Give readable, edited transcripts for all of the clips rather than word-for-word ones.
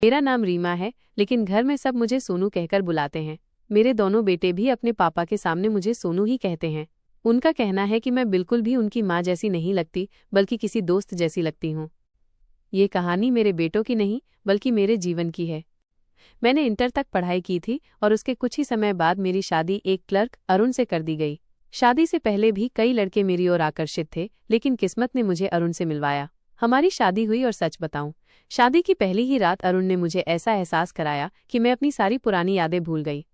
मेरा नाम रीमा है, लेकिन घर में सब मुझे सोनू कहकर बुलाते हैं। मेरे दोनों बेटे भी अपने पापा के सामने मुझे सोनू ही कहते हैं। उनका कहना है कि मैं बिल्कुल भी उनकी माँ जैसी नहीं लगती, बल्कि किसी दोस्त जैसी लगती हूँ। ये कहानी मेरे बेटों की नहीं, बल्कि मेरे जीवन की है। मैंने इंटर तक पढ़ाई की थी और उसके कुछ ही समय बाद मेरी शादी एक क्लर्क अरुण से कर दी गई। शादी से पहले भी कई लड़के मेरी ओर आकर्षित थे, लेकिन किस्मत ने मुझे अरुण से मिलवाया। हमारी शादी हुई और सच बताऊं, शादी की पहली ही रात अरुण ने मुझे ऐसा एहसास कराया कि मैं अपनी सारी पुरानी यादें भूल गई।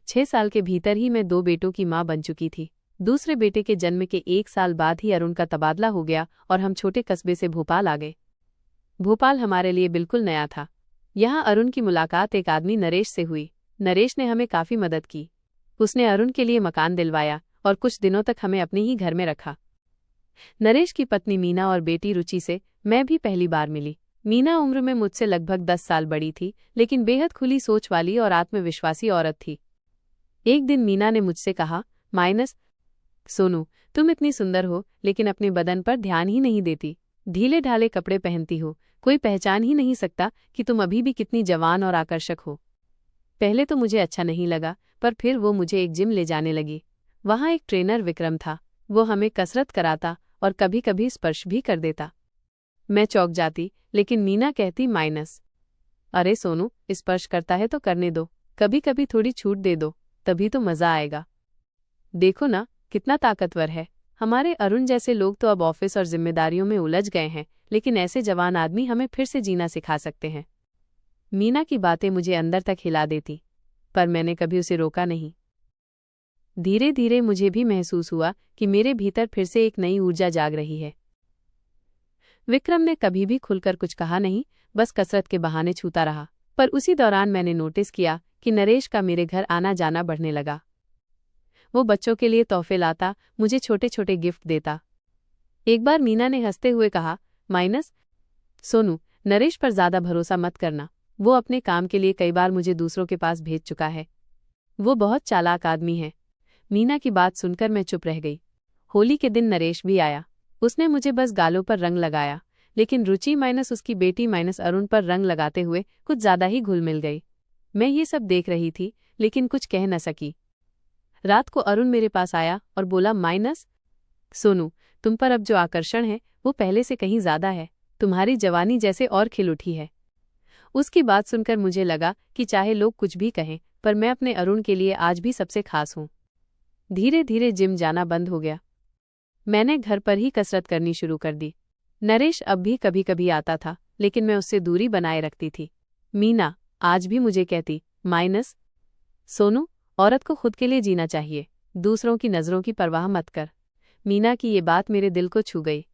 6 साल के भीतर ही मैं 2 बेटों की मां बन चुकी थी। दूसरे बेटे के जन्म के 1 साल बाद ही अरुण का तबादला हो गया और हम छोटे कस्बे से भोपाल आ गए। भोपाल हमारे लिए बिल्कुल नया था। यहाँ अरुण की मुलाकात एक आदमी नरेश से हुई। नरेश ने हमें काफ़ी मदद की। उसने अरुण के लिए मकान दिलवाया और कुछ दिनों तक हमें अपने ही घर में रखा। नरेश की पत्नी मीना और बेटी रुचि से मैं भी पहली बार मिली। मीना उम्र में मुझसे लगभग 10 साल बड़ी थी, लेकिन बेहद खुली सोच वाली और आत्मविश्वासी औरत थी। एक दिन मीना ने मुझसे कहा, सोनू, तुम इतनी सुंदर हो, लेकिन अपने बदन पर ध्यान ही नहीं देती। ढीले ढाले कपड़े पहनती हो, कोई पहचान ही नहीं सकता कि तुम अभी भी कितनी जवान और आकर्षक हो। पहले तो मुझे अच्छा नहीं लगा, पर फिर वो मुझे एक जिम ले जाने लगी। वहाँ एक ट्रेनर विक्रम था। वो हमें कसरत कराता और कभी कभी स्पर्श भी कर देता। मैं चौंक जाती, लेकिन मीना कहती, अरे सोनू, स्पर्श करता है तो करने दो, कभी कभी थोड़ी छूट दे दो, तभी तो मजा आएगा। देखो ना, कितना ताकतवर है। हमारे अरुण जैसे लोग तो अब ऑफिस और जिम्मेदारियों में उलझ गए हैं, लेकिन ऐसे जवान आदमी हमें फिर से जीना सिखा सकते हैं। मीना की बातें मुझे अंदर तक हिला देती, पर मैंने कभी उसे रोका नहीं। धीरे धीरे मुझे भी महसूस हुआ कि मेरे भीतर फिर से एक नई ऊर्जा जाग रही है। विक्रम ने कभी भी खुलकर कुछ कहा नहीं, बस कसरत के बहाने छूता रहा। पर उसी दौरान मैंने नोटिस किया कि नरेश का मेरे घर आना जाना बढ़ने लगा। वो बच्चों के लिए तोहफे लाता, मुझे छोटे छोटे गिफ्ट देता। एक बार मीना ने हंसते हुए कहा, सोनू, नरेश पर ज्यादा भरोसा मत करना। वो अपने काम के लिए कई बार मुझे दूसरों के पास भेज चुका है। वो बहुत चालाक आदमी है। मीना की बात सुनकर मैं चुप रह गई। होली के दिन नरेश भी आया। उसने मुझे बस गालों पर रंग लगाया, लेकिन रुचि उसकी बेटी अरुण पर रंग लगाते हुए कुछ ज्यादा ही घुल मिल गई। मैं ये सब देख रही थी, लेकिन कुछ कह न सकी। रात को अरुण मेरे पास आया और बोला, सोनू, तुम पर अब जो आकर्षण है वो पहले से कहीं ज्यादा है। तुम्हारी जवानी जैसे और खिल उठी है। उसकी बात सुनकर मुझे लगा कि चाहे लोग कुछ भी कहें, पर मैं अपने अरुण के लिए आज भी सबसे खास हूँ। धीरे धीरे जिम जाना बंद हो गया। मैंने घर पर ही कसरत करनी शुरू कर दी। नरेश अब भी कभी कभी आता था, लेकिन मैं उससे दूरी बनाए रखती थी। मीना आज भी मुझे कहती, सोनू, औरत को खुद के लिए जीना चाहिए, दूसरों की नज़रों की परवाह मत कर। मीना की ये बात मेरे दिल को छू गई।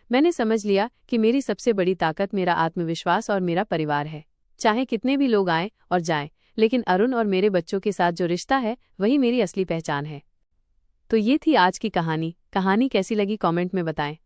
मैंने समझ लिया कि मेरी सबसे बड़ी ताकत मेरा आत्मविश्वास और मेरा परिवार है। चाहे कितने भी लोग आएं और जाएं, लेकिन अरुण और मेरे बच्चों के साथ जो रिश्ता है वही मेरी असली पहचान है। तो ये थी आज की कहानी। कहानी कैसी लगी कमेंट में बताएं।